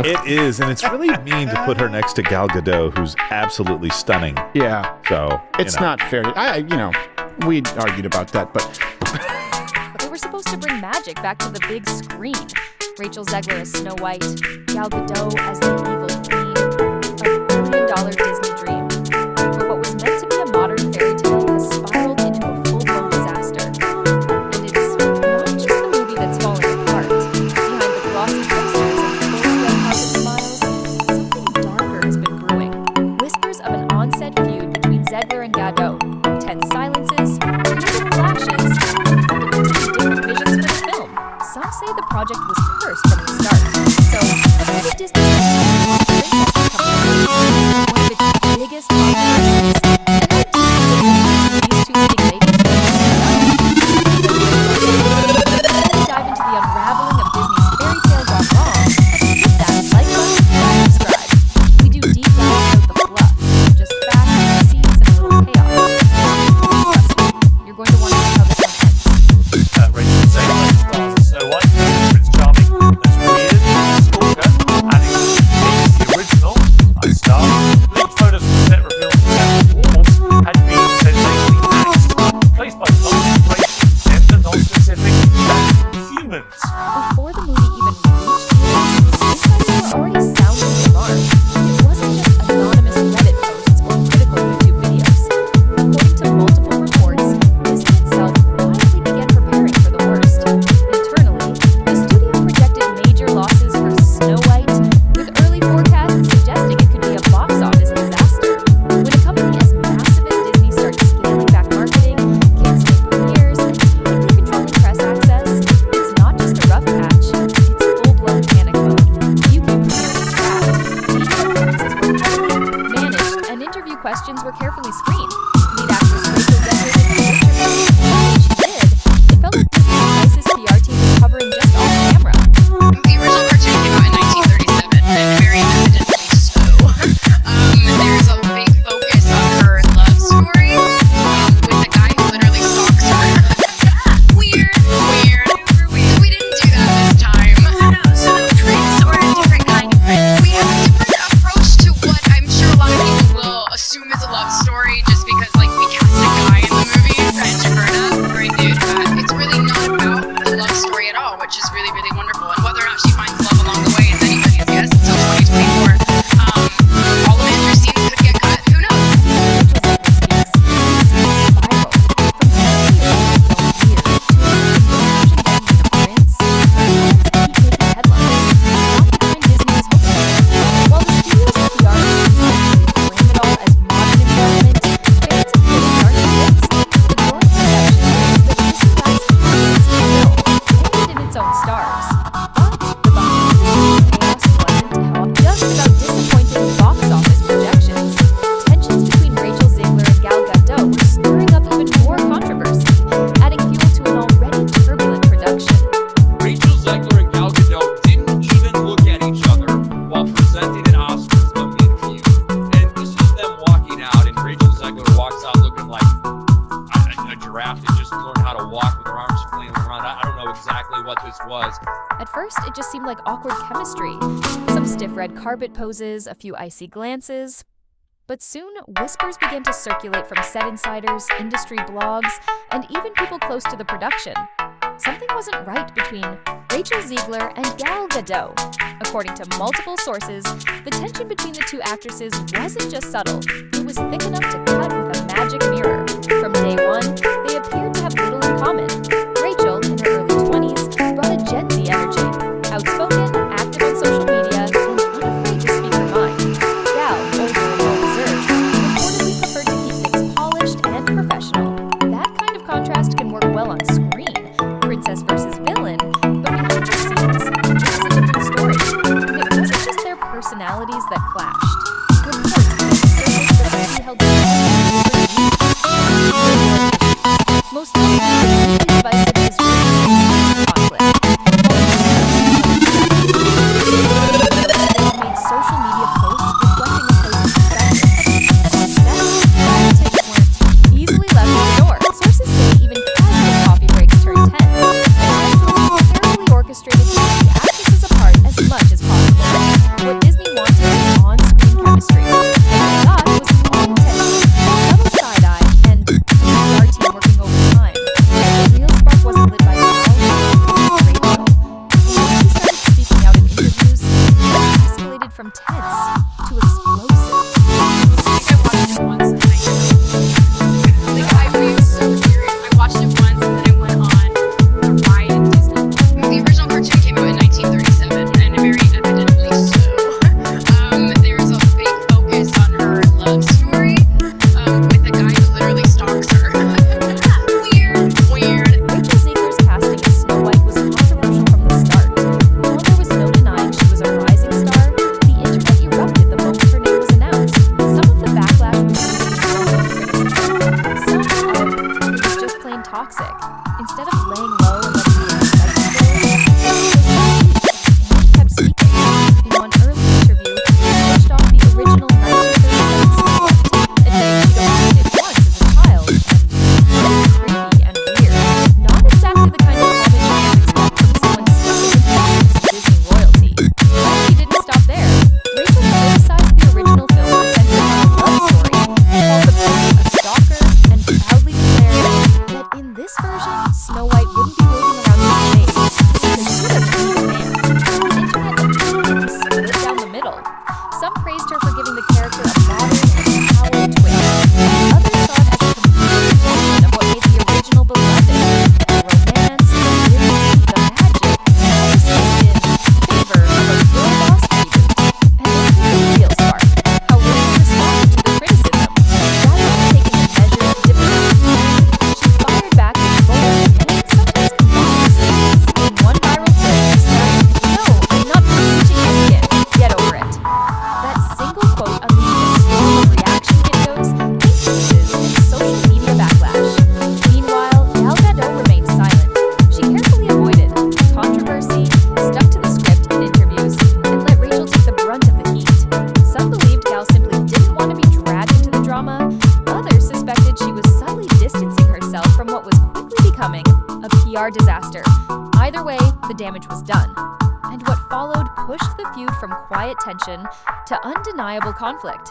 It is, and it's really mean to put her next to Gal Gadot, who's absolutely stunning. Yeah. So it's not fair. We argued about that, but They were supposed to bring magic back to the big screen. Rachel Zegler as Snow White, Gal Gadot as the evil queen. A billion-dollar Disney dream. But what was meant to be a modern fairy tale has spiraled into a full-blown disaster. And it's not just the movie that's falling apart. Behind the glossy posters and full red-carpet smiles, something darker has been brewing. Whispers of an on-set feud between Zegler and Gadot. Tense silences, creative flashes, different visions for the film. Some say the project was cursed from the start. So, how did Disney one of its biggest controversies? And these two leading ladies dive into the unraveling of Disney's fairy tale gone wrong. Hit that like button and subscribe. We do deep dives without the fluff, just facts, scenes, and a little chaos. Trust me, you're going to want to know how this one ends. Rachel Zegler stars as Snow White, Prince Charming, as weird, stalker, adding the original, like Star. Leaked photos from set revealed that walls had been sensationally hacked, replaced by non-generational, gender non-specific humans. Before the movie even reached theaters, insiders were already sounding the alarm. It wasn't just anonymous Reddit posts or critical YouTube videos. According to multiple reports, Disney itself quietly began preparing for the worst. Internally, the studio projected major losses for Snow White, with early forecasts suggesting it could be a box office disaster. When a company as massive as Disney starts scaling back marketing, canceling premieres, and tightly controlling press access, it's not just a rough patch, it's full-blown panic mode. You came from scratch. Media appearances were heavily managed, and interview questions were carefully screened. Lead actress Rachel Zegler didn't picture her. When she did, it felt like Disney's crisis PR team was covering just off camera. The original cartoon came out in 1937, and very evidently so. There's a big focus on her love story with a guy who literally stalks her. Weird. So we didn't do that this time. So no prince or a different kind of prince. We have a different approach to what I'm sure a lot of people will assume is a love story just because we cast a guy in the movie. And Jakarta, great dude, but it's really not about the love story at all, which is really, really wonderful. And whether or not she finds love along the way is anybody's guess until 2024. All of Andrew's scenes could get cut. Who knows? Just about disappointing box office projections. Tensions between Rachel Zegler and Gal Gadot were stirring up even more controversy, adding fuel to an already turbulent production. Rachel Zegler and Gal Gadot didn't even look at each other while presenting an Oscars amid feud. And this is them walking out, and Rachel Zegler walks out looking like a giraffe that just learned how to walk with her arms flailing around. I don't know exactly what this was. At first, it just seemed like awkward chemistry. Some stiff red carpet poses, a few icy glances. But soon, whispers began to circulate from set insiders, industry blogs, and even people close to the production. Something wasn't right between Rachel Zegler and Gal Gadot. According to multiple sources, the tension between the two actresses wasn't just subtle, it was thick enough to cut with a magic mirror. From day one, they appeared to have little in common. Rachel, in her early 20s, brought a Gen Z energy, outspoken, active on social media, and unafraid to speak her mind. Gal, older and more reserved, reportedly preferred to keep things polished and professional. That kind of contrast can work well on screen, princess versus villain, but behind the scenes, this is a different story. And it wasn't just their personalities that clashed. Reports began to surface that Disney held most notably the deeply divisive Israeli conflict. Made social media posts reflecting opposing perspectives. On set, politics weren't easily left at the door. Sources say even casual coffee breaks turned tense, and carefully orchestrated to keep the actresses apart as much as possible. from tense to explosive. I think I watched it once and like I was so serious. I watched it once and then I went on a ride at Disney. The original cartoon came out in 1937 and very evidently so. There's a big focus on her love story with a guy who literally stalks her. Weird. Rachel Zegler's casting as Snow White was controversial from the start. While there was no denying she was a rising star, the internet erupted the moment her name was announced. Some of the backlash was due to criticism. Some of it was just plain toxic. Instead of laying low and letting the excitement go, kept speaking. In one early interview, she brushed off the original 1937 Snow White, admitting she'd only seen it once as a child and creepy and weird. Not exactly the kind of comment you might expect from someone steeped in Disney royalty. But she didn't stop there. Rachel criticized the original film for centering on a love story, called the prince a stalker, and proudly declared that in this version, Snow White wouldn't be waving around his face because she would have been a man. The internet immediately split down the middle. Some praised her for giving the character a modern and empowering twist. Others saw it as a complete rejection of what made the original beloved. The romance, the beauty, the magic, all seemed in favor of a girl boss reboot. And then came the real spark, how women responded to the criticism. Rather than taking a measured, diplomatic approach, she fired back with bold and sometimes combined statements. In one viral clip, she said, "No, I'm not bleaching my skin. Get over it." That single quote unleashed a storm of reaction videos, instances, and social media backlash. Meanwhile, Gal Gadot remained silent. She carefully avoided controversy, stuck to the script in interviews, and let Rachel take the brunt of the heat. Some believed Gal simply didn't want to be dragged into the drama. Others suspected she was subtly distancing herself from what was quickly becoming a PR disaster. Either way, the damage was done. And what followed pushed the feud from quiet tension to undeniable conflict.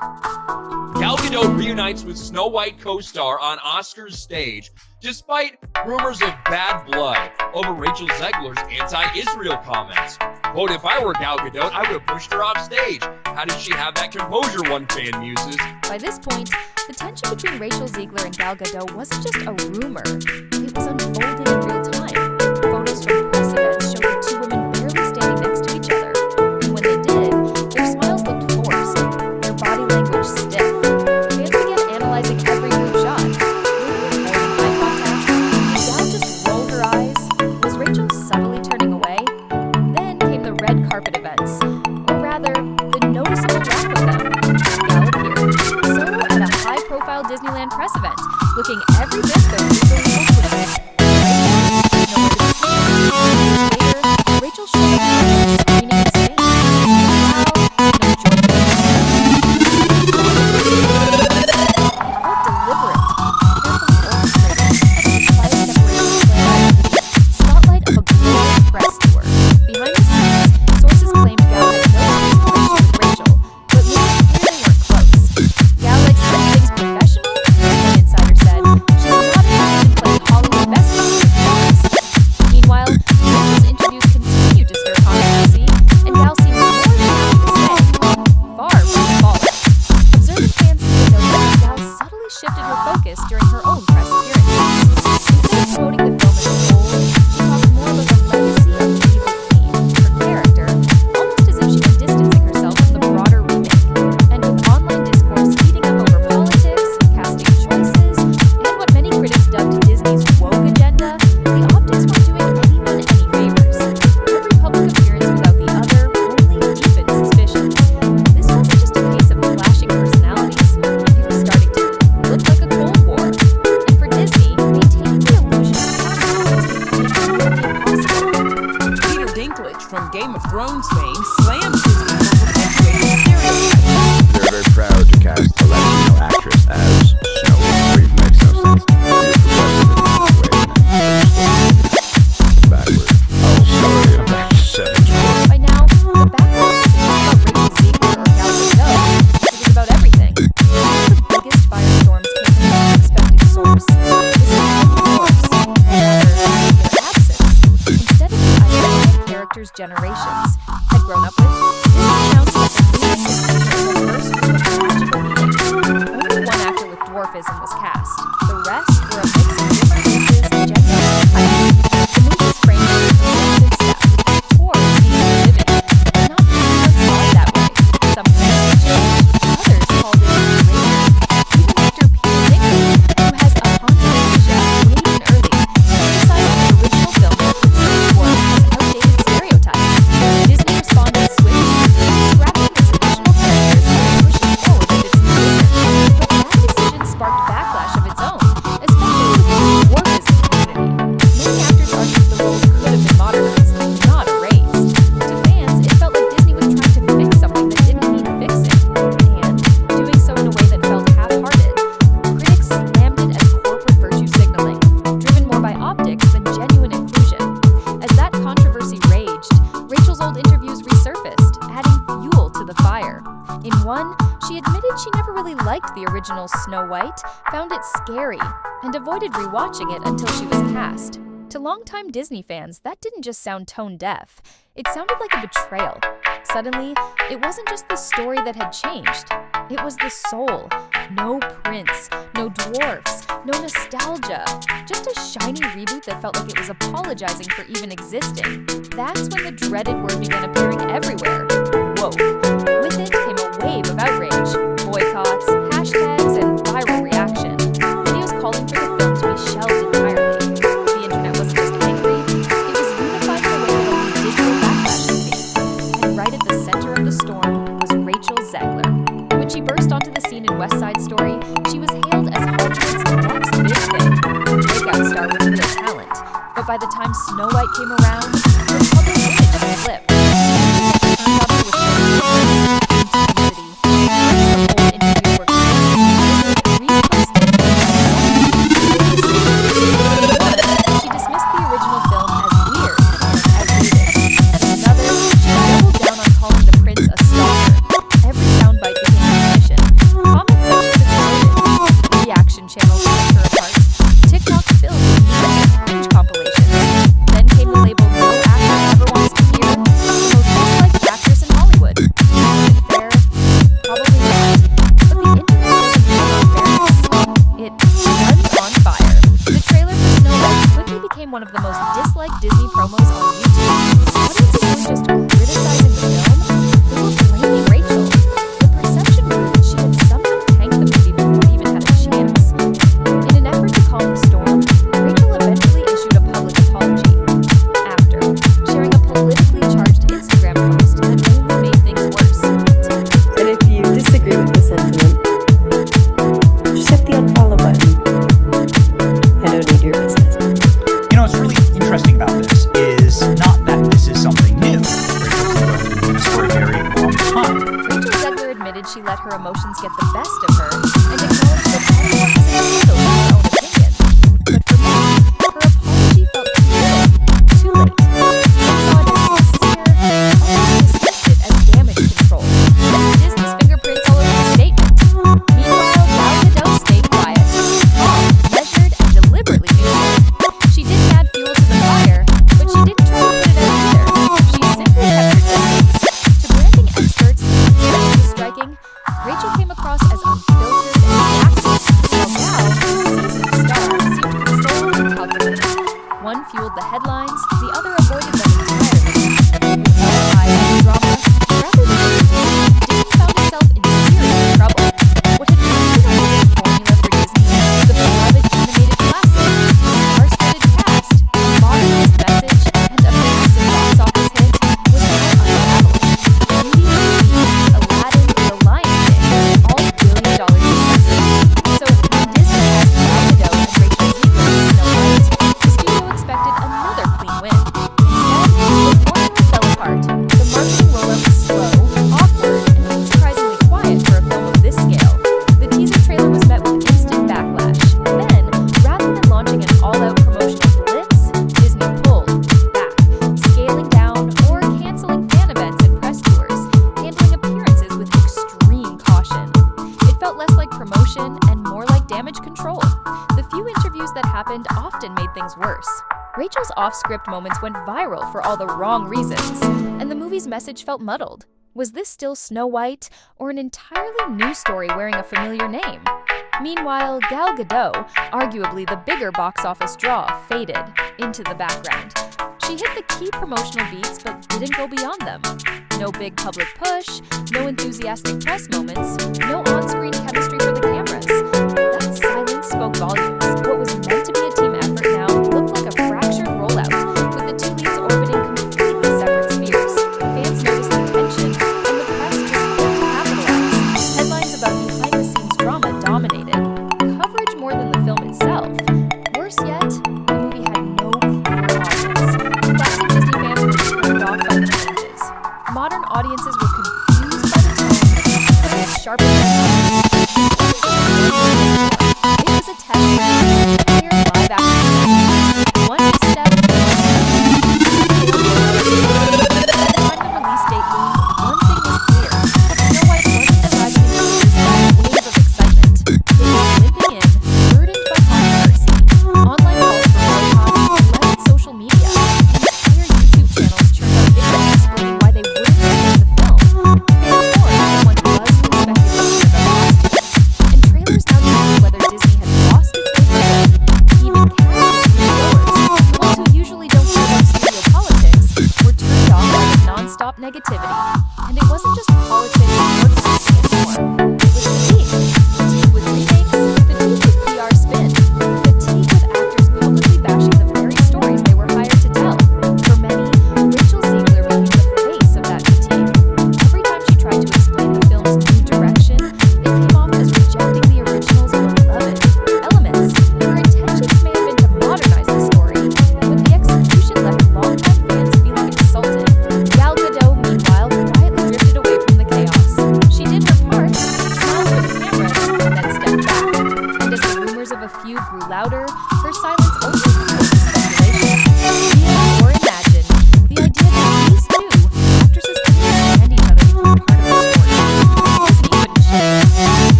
Gal Gadot reunites with Snow White co-star on Oscar's stage, despite rumors of bad blood over Rachel Zegler's anti-Israel comments. Quote, "If I were Gal Gadot, I would have pushed her off stage. How did she have that composure?" one fan muses. By this point, the tension between Rachel Zegler and Gal Gadot wasn't just a rumor. It was unfolding in real time. Photos from press events showed the two women barely standing next to each other. And when they did, their smiles looked forced, their body language stiff. Fans began analyzing every move shot. Were they avoiding eye contact? Did Gal just roll her eyes? Was Rachel subtly turning away? Then came the red carpet events, or rather, the noticeable lack of them. Gal appeared, solo at a high-profile Disneyland press event, looking every bit the legally appropriate. In one, she admitted she never really liked the original Snow White, found it scary, and avoided rewatching it until she was cast. To longtime Disney fans, that didn't just sound tone-deaf. It sounded like a betrayal. Suddenly, it wasn't just the story that had changed. It was the soul. No prince, no dwarfs, no nostalgia. Just a shiny reboot that felt like it was apologizing for even existing. That's when the dreaded word began appearing everywhere. Woke. With it came a wave of outrage, boycotts, hashtags, and viral reaction. Videos calling for the film to be shelved entirely. The internet wasn't just angry, it was unified in a way that only digital backlash could be. And right at the center of the storm was Rachel Zegler. When she burst onto the scene in West Side Story, she was hailed as Hollywood's next big thing, a breakout star with real talent. But by the time Snow White came around, her public image flipped. She dismissed the original film as weird and outdated. Another, she doubled down on calling the prince a stalker. Every soundbite became a mission. Comment sections exploded. Reaction channels ripped her apart. TikTok filled with memes and cringe compilations. Then came the label no actor ever wants to hear, the most disliked actress in Hollywood. Is it fair? Probably not. But the internet doesn't know fairness. It runs on fire. The trailer for Snow White quickly became one of the most disliked Disney promos on YouTube. Audiences weren't just criticizing the film, they were blaming Rachel. The perception was that she had somehow tanked the movie before it even had a chance. In an effort to calm the storm, Rachel eventually issued a public apology. After, sharing a politically charged Instagram post that only made things worse. And if you disagree with the sentiment, just hit the unfollow button. I don't need your business. You know, what's really interesting about this is not that this is something new. For a very long time. Rachel Zegler admitted she let her emotions get the best of her and acknowledged that everyone was entitled to their own opinion. But for me, her apology felt too little, too late. Some saw it as sincere, others dismissed it as damage control. Disney's fingerprints all over the statement. Meanwhile, Gal Gadot stayed quiet, calm, measured, and deliberately neutral. She didn't add fuel to the fire, but she didn't try to put it out either. She simply kept her distance. To branding experts, the striking, Rachel came across as unfiltered and reactive, while Gal, seasoned star, seemed controlled and calculated. One fueled the headlines, the other avoided them entirely. With high drama, rather than Disney found itself in serious trouble. What had once been a winning formula for Disney, the beloved animated classic, star-studded cast, a modernized message, and a massive box office hit, was now unraveling. Beauty and the Beast, Aladdin, and The Lion King, all billion-dollar successes. So when Disney had Gal Gadot and Rachel Zegler in Snow White, the studio expected another clean win. Instead, the formula fell apart. The marketing rollout was slow, awkward, and unsurprisingly quiet for a film of this scale. The teaser trailer was met with instant backlash. Then, rather than launching an all-out promotional blitz, Disney pulled back, scaling down or canceling fan events and press tours, handling appearances with extreme caution. It felt less like promotion and more like damage control. The few interviews that happened often made things worse. Rachel's off-script moments went viral for all the wrong reasons, and the movie's message felt muddled. Was this still Snow White, or an entirely new story wearing a familiar name? Meanwhile, Gal Gadot, arguably the bigger box office draw, faded into the background. She hit the key promotional beats but didn't go beyond them. No big public push, no enthusiastic press moments, no on-screen chemistry for the cameras. That silence spoke volumes. What was meant to be a team effort now looked like a fractured rollout, with the two leads orbiting completely separate spheres. Fans noticed the tension, and the press was quick to capitalize. Headlines about behind-the-scenes drama dominated. Coverage more than the film itself. Worse yet, the movie had no clear audience. Classic Disney fans were turned off by the changes. Modern audiences were confused by the tone, sharp. It was a test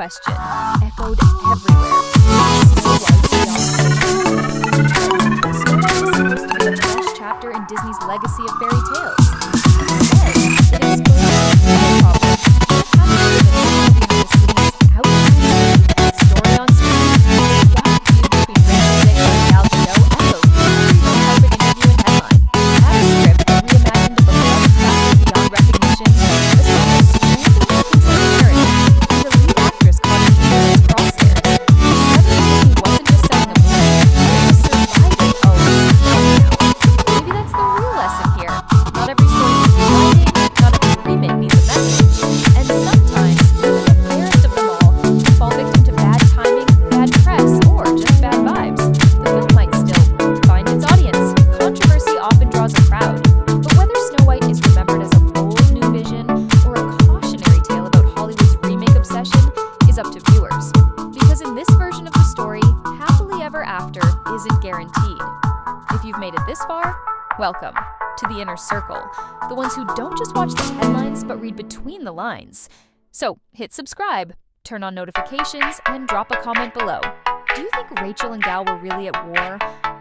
question echoed everywhere. Snow White is supposed to be the last chapter in Disney's legacy of fairy tales. Instead, it exposed a problem. Story on screen. That feud between Rachel Zegler and Gal Gadot echoed every carpet interview and headline. That script reimagined a beloved classic beyond recognition, a story screamed with a controlling narrative, and the lead actress caught in its crosshairs. Suddenly, Disney wasn't just selling a movie, it was surviving. Oh, maybe that's the real lesson here. Not every story needs rewriting, not every remake needs a message, and sometimes, even the fairest of them all can fall victim to bad timing, bad press, or just bad vibes. The film might still find its audience. Controversy often draws a crowd, but whether Snow White is remembered as a bold new vision or a cautionary tale about Hollywood's remake obsession is up to viewers. Because in this version of the story, happily ever after isn't guaranteed. If you've made it this far, welcome to the inner circle, the ones who don't just watch the headlines but read between the lines. So hit subscribe, turn on notifications, and drop a comment below. Do you think Rachel and Gal were really at war?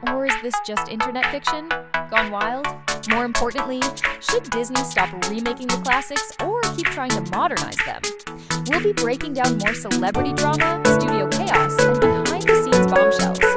Or is this just internet fiction gone wild? More importantly, should Disney stop remaking the classics or keep trying to modernize them? We'll be breaking down more celebrity drama, studio chaos, and behind-the-scenes bombshells.